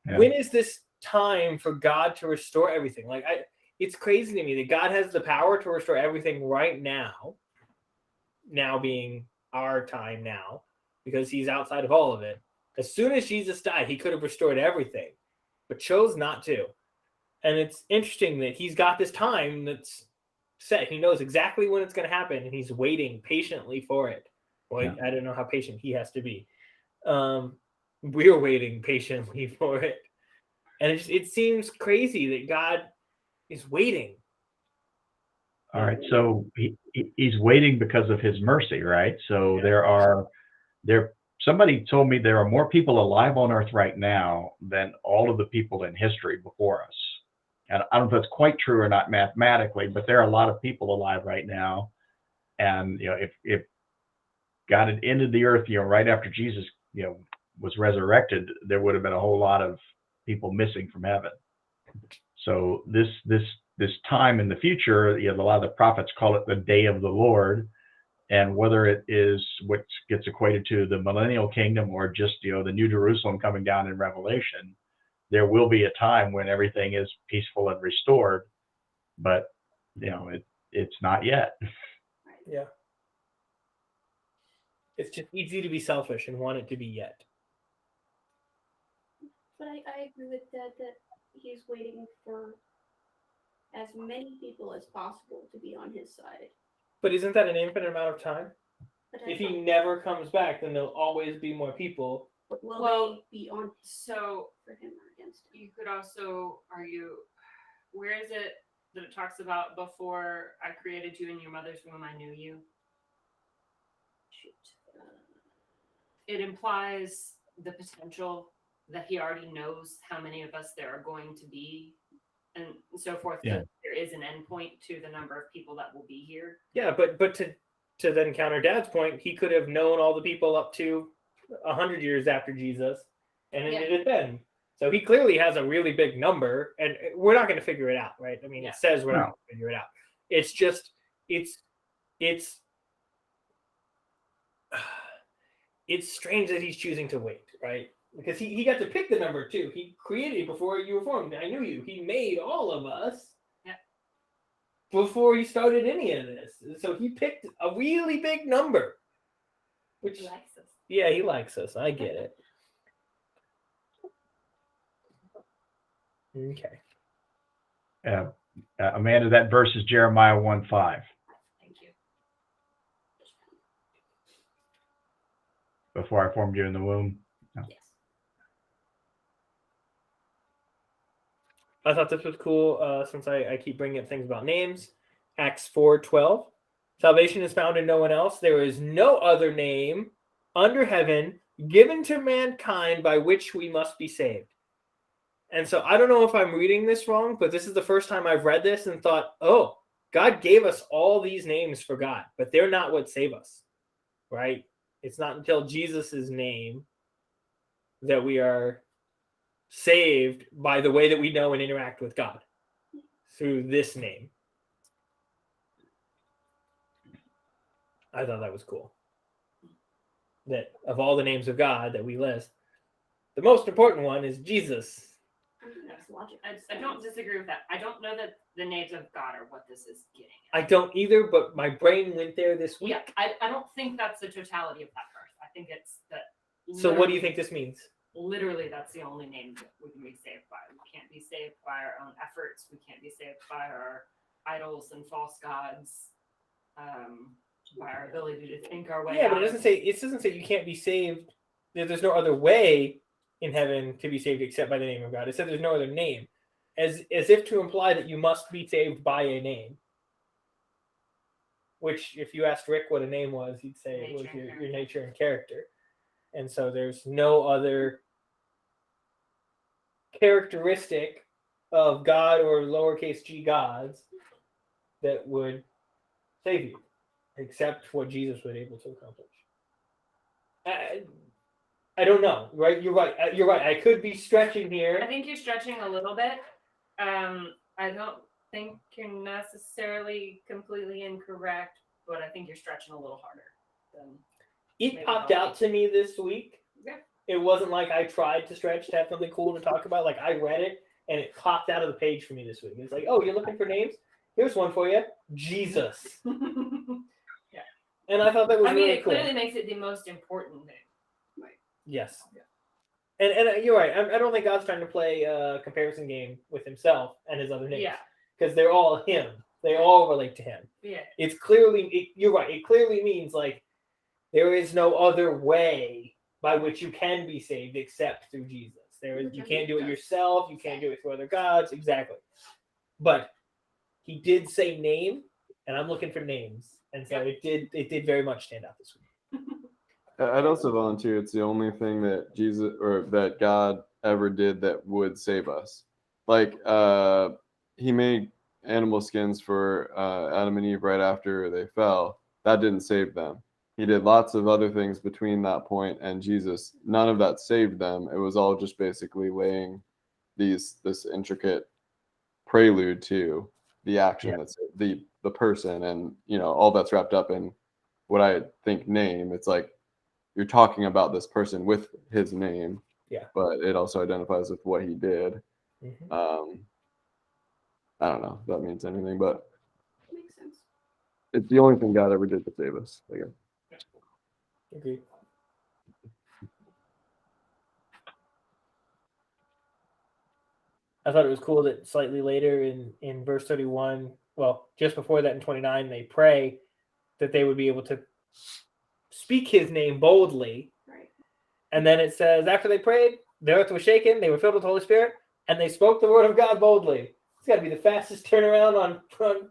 Yeah. When is this time for God to restore everything? Like, it's crazy to me that God has the power to restore everything right now. Now being our time now, because He's outside of all of it. As soon as Jesus died, He could have restored everything. but chose not to. And it's interesting that he's got this time that's set. He knows exactly when it's going to happen, and he's waiting patiently for it. Well, Yeah. I don't know how patient he has to be. We're waiting patiently for it. And it seems crazy that God is waiting. All right. So he's waiting because of his mercy, right? So Yeah. somebody told me there are more people alive on earth right now than all of the people in history before us. And I don't know if that's quite true or not mathematically, but there are a lot of people alive right now. And, if God had ended the earth, right after Jesus, was resurrected, there would have been a whole lot of people missing from heaven. So this time in the future, a lot of the prophets call it the day of the Lord. And whether it is what gets equated to the millennial kingdom or just, the New Jerusalem coming down in Revelation, there will be a time when everything is peaceful and restored, but, it's not yet. Yeah. It's just easy to be selfish and want it to be yet. But I agree with Dad that he's waiting for as many people as possible to be on his side. But isn't that an infinite amount of time? But If he never comes back, then there'll always be more people. will Well, they be on So for him or against him? you could also argue, where is it that it talks about before I created you in your mother's womb, I knew you? Shoot. It implies the potential that he already knows how many of us there are going to be and so forth. Yeah. So there is an endpoint to the number of people that will be here. Yeah, but to then counter Dad's point, he could have known all the people up to 100 years after Jesus and ended it then. So he clearly has a really big number, and we're not going to figure it out, right? I mean, Yeah. it says we're not going to figure it out. It's just, it's strange that he's choosing to wait, right? Because he got to pick the number too. He created before you were formed. I knew you. He made all of us before he started any of this. So he picked a really big number. Which, He likes us. yeah, he likes us. I get it. Okay. Amanda, that verse is Jeremiah 1:5. Thank you. Before I formed you in the womb. Yes. I thought this was cool since I keep bringing up things about names. Acts 4:12. Salvation is found in no one else. There is no other name under heaven given to mankind by which we must be saved. And so I don't know if I'm reading this wrong, but this is the first time I've read this and thought, oh, God gave us all these names for God, but they're not what save us, right? It's not until Jesus' name that we are saved by the way that we know and interact with God through this name. I thought that was cool. That of all the names of God that we list, the most important one is Jesus. That's logic. I don't disagree with that. I don't know that the names of God are what this is getting I at. don't either, but my brain went there this week. Yeah, I don't think that's the totality of that verse. I think it's that. So what do you think this means? Literally, that's the only name that we can be saved by. We can't be saved by our own efforts. We can't be saved by our idols and false gods. By our ability to think our way Yeah, out. but it doesn't say you can't be saved. There's no other way in heaven to be saved except by the name of God. It said there's no other name, as if to imply that you must be saved by a name. Which, if you asked Rick what a name was, he'd say it was your nature and character. And so there's no other characteristic of God or lowercase g gods that would save you, except what Jesus was able to accomplish. I don't know, right? You're right. You're right. I could be stretching here. I think you're stretching a little bit. I don't think you're necessarily completely incorrect, but I think you're stretching a little harder than It maybe popped not. out to me this week. Yeah. It wasn't like I tried to stretch to have something cool to talk about. Like I read it and it popped out of the page for me this week. It's like, oh, you're looking for names? Here's one for you. Jesus. Yeah. And I thought that was I mean, really it cool. clearly makes it the most important name. Yes. Yeah. And you're right. I don't think God's trying to play a comparison game with himself and his other names. Yeah. Because they're all him. They all relate to him. Yeah. It's clearly, you're right. It clearly means like there is no other way by which you can be saved except through Jesus. You can't do it yourself. You can't do it through other gods. Exactly. But he did say name, and I'm looking for names, and so it did very much stand out this week. I'd also volunteer. It's the only thing that Jesus or that God ever did that would save us. Like he made animal skins for Adam and Eve right after they fell. That didn't save them. He did lots of other things between that point and Jesus. None of that saved them. It was all just basically laying this intricate prelude to the action that's the person, and all that's wrapped up in what I think name. It's like you're talking about this person with his name, but it also identifies with what he did. Mm-hmm. I don't know if that means anything, but Makes sense. it's the only thing God ever did to save us, I guess. Agreed. I thought it was cool that slightly later in verse 31, well, just before that in 29, they pray that they would be able to speak his name boldly. Right. And then it says, after they prayed, the earth was shaken, they were filled with the Holy Spirit, and they spoke the word of God boldly. It's got to be the fastest turnaround on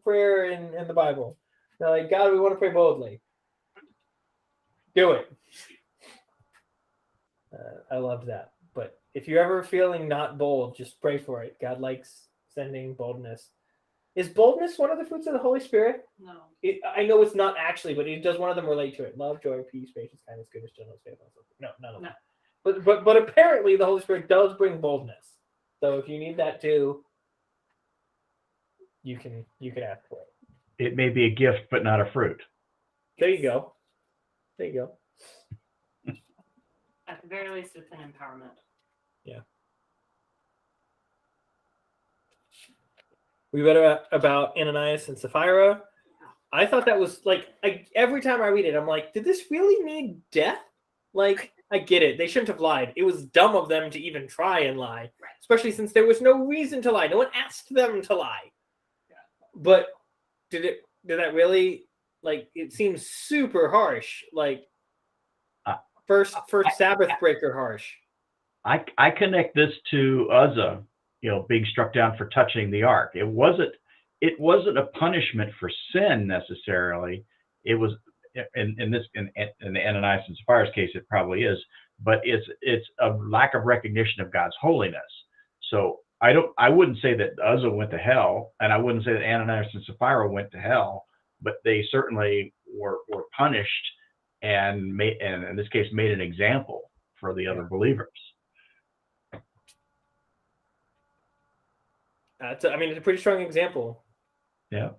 prayer in the Bible. They're like, God, we want to pray boldly. Do it. I love that. But if you're ever feeling not bold, just pray for it. God likes sending boldness. Is boldness one of the fruits of the Holy Spirit? No. I know it's not actually, but does one of them relate to it? Love, joy, peace, patience, kindness, goodness, gentleness, faithfulness. No, none of them. But apparently the Holy Spirit does bring boldness. So if you need that too, you can ask for it. It may be a gift, but not a fruit. There you go. There you go. At the very least, it's an empowerment. Yeah. We read about Ananias and Sapphira. I thought that was like, every time I read it, I'm like, did this really need death? Like, I get it. They shouldn't have lied. It was dumb of them to even try and lie, especially since there was no reason to lie. No one asked them to lie. But did that really, like, it seems super harsh. Like, first Sabbath breaker harsh. I connect this to Uzzah, being struck down for touching the ark. It wasn't a punishment for sin necessarily. It was in the Ananias and Sapphira's case, it probably is, but it's a lack of recognition of God's holiness. So I wouldn't say that Uzzah went to hell, and I wouldn't say that Ananias and Sapphira went to hell, but they certainly were punished and in this case made an example for the other believers. It's a pretty strong example. Yeah.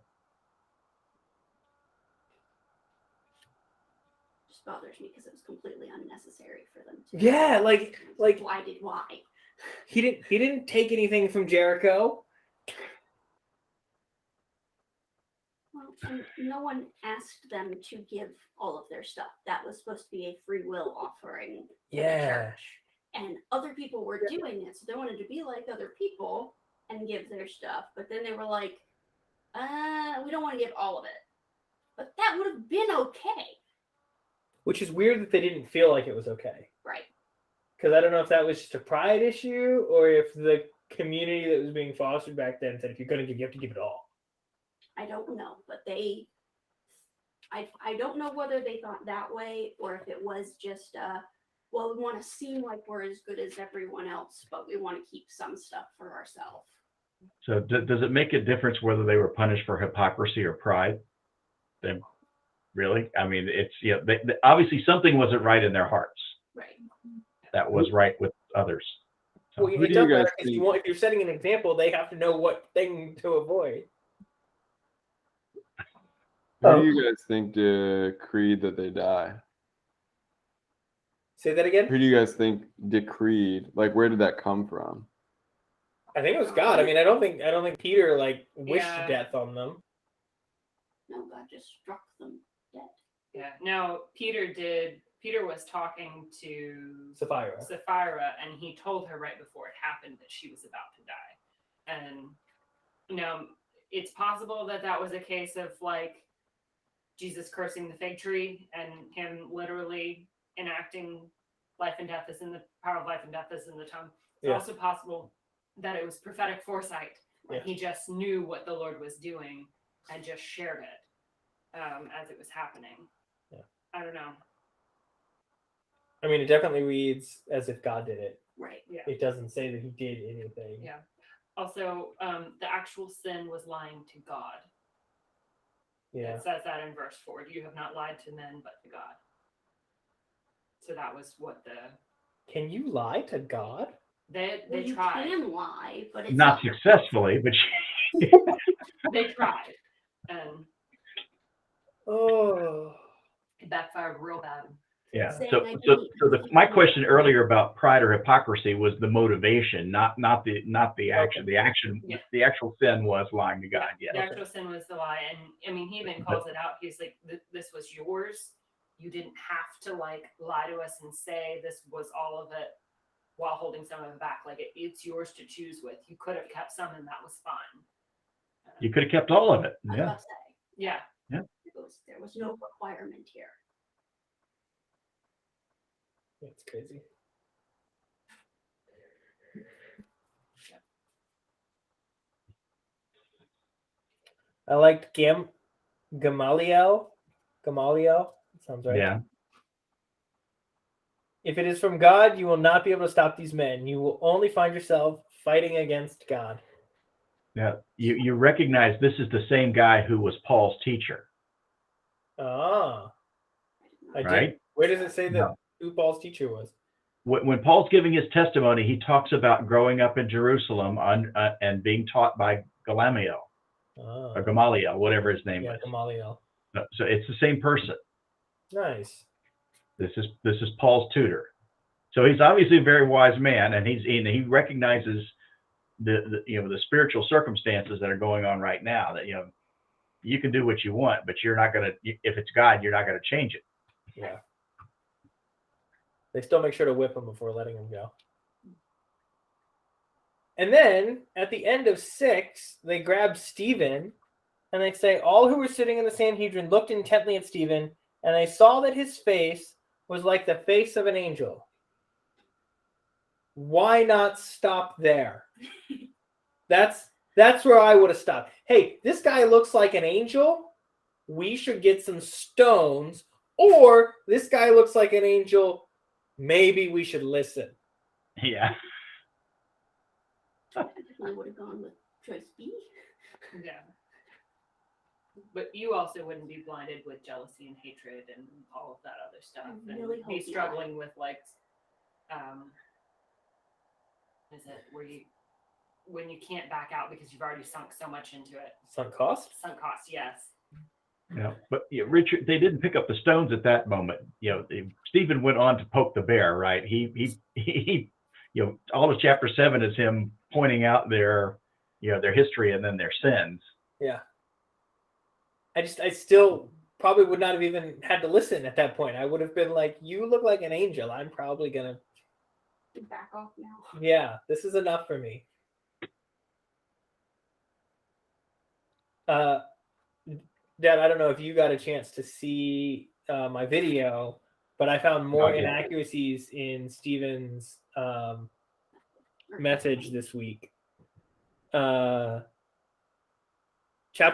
Just bothers me because it was completely unnecessary for them to. Yeah, like why? He didn't take anything from Jericho. Well, and no one asked them to give all of their stuff. That was supposed to be a free will offering to the church. And other people were doing it, so they wanted to be like other people and give their stuff. But then they were like, we don't want to give all of it. But that would have been okay. Which is weird that they didn't feel like it was okay. Right. Because I don't know if that was just a pride issue or if the community that was being fostered back then said, if you're going to give, you have to give it all. I don't know, but I don't know whether they thought that way or if it was just, well, we want to seem like we're as good as everyone else, but we want to keep some stuff for ourselves. So does it make a difference whether they were punished for hypocrisy or pride? Then, really? I mean, it's obviously something wasn't right in their hearts. Right. That was right with others. So, Well, it doesn't matter because if you're setting an example, they have to know what thing to avoid. Who do you guys think decreed that they die? Say that again? Who do you guys think decreed? Like, where did that come from? I think it was God. I mean, I don't think Peter wished Yeah. death on them. No, God just struck them dead. Yeah. Now, Peter did Peter was talking to Sapphira. Sapphira, and he told her right before it happened that she was about to die. And it's possible that that was a case of like Jesus cursing the fig tree and him literally enacting life and death is in the power of life and death is in the tongue. It's Yeah. also possible that it was prophetic foresight. Yeah. He just knew what the Lord was doing and just shared it as it was happening. Yeah. I don't know. I mean, it definitely reads as if God did it. Right. Yeah. It doesn't say that he did anything. Yeah. Also, the actual sin was lying to God. Yeah. It says that in verse 4. You have not lied to men, but to God. So that was what Can you lie to God? they Well, you tried. can lie, but it's Not successfully, but They tried, and Oh. it backfired real bad. yeah. Saying So I so didn't- so my question earlier about pride or hypocrisy was the motivation, not the action. The action, Yeah. the actual sin was lying to God. The Yes. actual sin was the lie, and I mean, he even calls it out. He's like, "This was yours. You didn't have to like lie to us and say this was all of it while holding some of it back. Like it's yours to choose with. You could have kept some, and that was fine." You could have kept all of it. I was Yeah. about to say, Yeah, there was no requirement here. That's crazy. I liked Gamaliel. Gamaliel. Sounds right. Yeah. If it is from God, you will not be able to stop these men. You will only find yourself fighting against God. Yeah. You recognize this is the same guy who was Paul's teacher, Ah. I right? did. Where does it say that No. who Paul's teacher was? When Paul's giving his testimony, he talks about growing up in Jerusalem and being taught by Gamaliel, Ah. or Gamaliel, whatever his name Yeah, is. Gamaliel. So it's the same person. Nice. This is Paul's tutor. So he's obviously a very wise man, and he recognizes the spiritual circumstances that are going on right now. That you can do what you want, but you're not gonna. If it's God, you're not gonna change it. Yeah. They still make sure to whip him before letting him go. And then at the end of 6, they grab Stephen and they say, all who were sitting in the Sanhedrin looked intently at Stephen, and they saw that his face was like the face of an angel. Why not stop there? That's where I would have stopped. Hey, this guy looks like an angel. We should get some stones. Or this guy looks like an angel. Maybe we should listen. Yeah. I definitely would have gone with choice B. yeah. But you also wouldn't be blinded with jealousy and hatred and all of that other stuff. I And really be hope not. struggling with like, is it when you can't back out because you've already sunk so much into it? Sunk cost? Sunk cost, yes. Yeah, but Richard, they didn't pick up the stones at that moment. Stephen went on to poke the bear, right? He all of chapter 7 is him pointing out their history and then their sins. Yeah. I still probably would not have even had to listen at that point. I would have been like, you look like an angel. I'm probably going to, Back off now. yeah, this is enough for me. Dad, I don't know if you got a chance to see my video, but I found more yeah. inaccuracies in Stephen's message this week. Chapter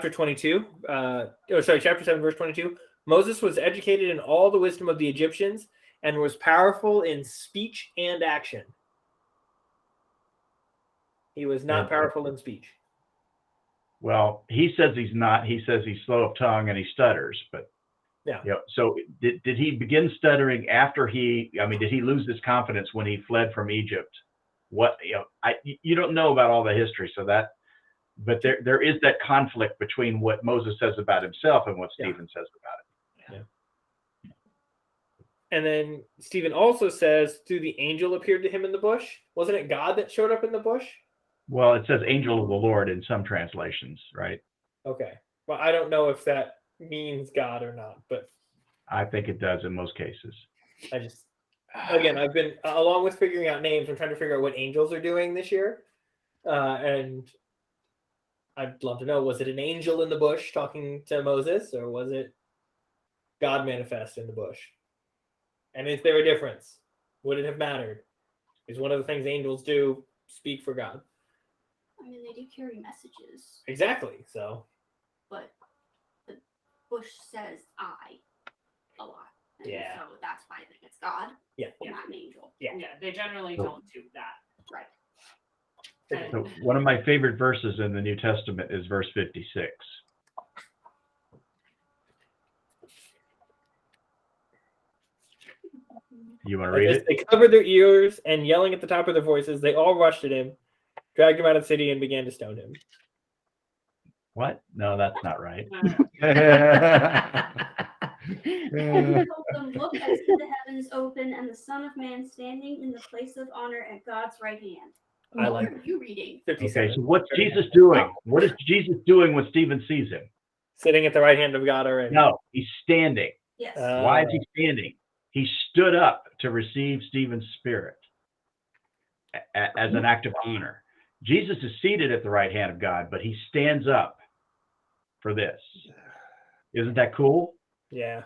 22, chapter 7, verse 22. Moses was educated in all the wisdom of the Egyptians and was powerful in speech and action. He was not powerful in speech. Well, he says he's not. He says he's slow of tongue and he stutters. But Yeah. So did he begin stuttering after did he lose his confidence when he fled from Egypt? You don't know about all the history, but there is that conflict between what Moses says about himself and what Stephen says about it. And then Stephen also says, through the angel appeared to him in the bush. Wasn't it God that showed up in the bush? Well, it says angel of the Lord in some translations, right? Okay. Well, I don't know if that means God or not, but I think it does in most cases. I just, again, I've been along with figuring out names. I'm trying to figure out what angels are doing this year, and I'd love to know: was it an angel in the bush talking to Moses, or was it God manifest in the bush? And is there a difference? Would it have mattered? Is one of the things angels do speak for God? I mean, they do carry messages, Exactly. So but the bush says "I" a lot. And Yeah. So that's why I think it's God, yeah. not an angel. Yeah. Yeah, they generally don't do that. Right. And So one of my favorite verses in the New Testament is verse 56. You want to read it? They covered their ears and yelling at the top of their voices, they all rushed at him, dragged him out of the city, and began to stone him. What? No, that's not right. And told them, "Look, I see the heavens open and the Son of Man standing in the place of honor at God's right hand." I What like are you reading? 57. Okay, so what's Jesus doing? What is Jesus doing when Stephen sees him? Sitting at the right hand of God already. No, he's standing. Yes. Why is he standing? He stood up to receive Stephen's spirit as an act of honor. Jesus is seated at the right hand of God, but he stands up for this. Isn't that cool? Yeah.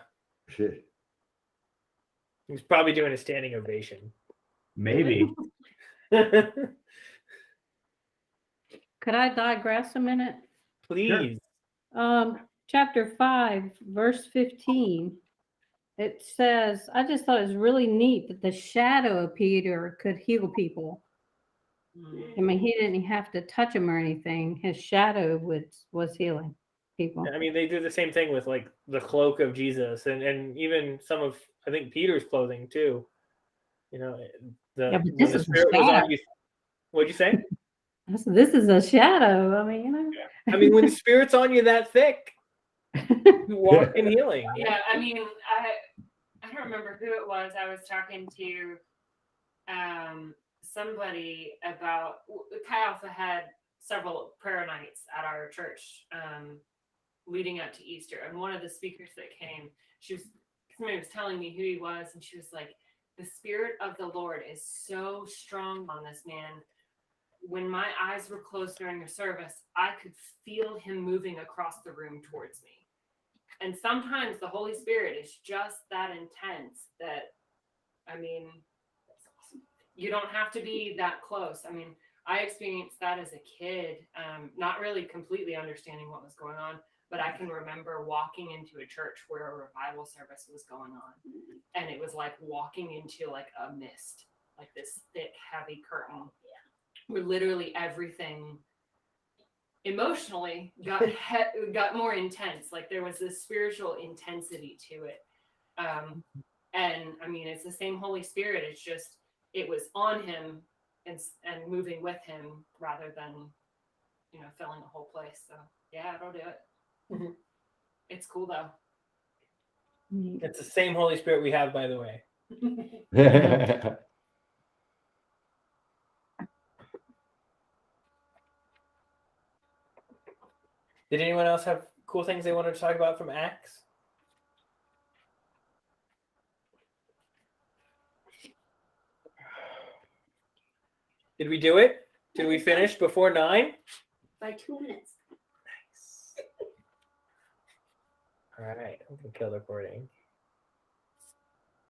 He's probably doing a standing ovation. Maybe. Could I digress a minute? Please. Chapter 5, verse 15. It says, I just thought it was really neat that the shadow of Peter could heal people. I mean, he didn't have to touch him or anything. His shadow was healing people. I mean, they do the same thing with like the cloak of Jesus and even some of, I think, Peter's clothing too. You know, Yeah, but when this the is a spirit was shadow. on you. What'd you say? This is a shadow. I mean, you know. I mean, when the spirit's on you that thick, you walk in healing. yeah, I mean, I don't remember who it was. I was talking to somebody about Chi Alpha had several prayer nights at our church leading up to Easter, and one of the speakers that came, somebody was telling me who he was, and she was like, "The Spirit of the Lord is so strong on this man. When my eyes were closed during the service, I could feel him moving across the room towards me." And sometimes the Holy Spirit is just that intense that, I mean, you don't have to be that close. I mean, I experienced that as a kid, not really completely understanding what was going on, but I can remember walking into a church where a revival service was going on. And it was like walking into like a mist, like this thick, heavy curtain where literally everything emotionally got more intense. Like there was this spiritual intensity to it. And I mean, it's the same Holy Spirit. It's just, it was on him and moving with him rather than, you know, filling a whole place. So yeah, it'll do it. Mhm. It's cool though. It's the same Holy Spirit we have, by the way. Did anyone else have cool things they wanted to talk about from Acts? Did we do it? Did we finish before 9? By 2 minutes. All right, I'm gonna kill the recording.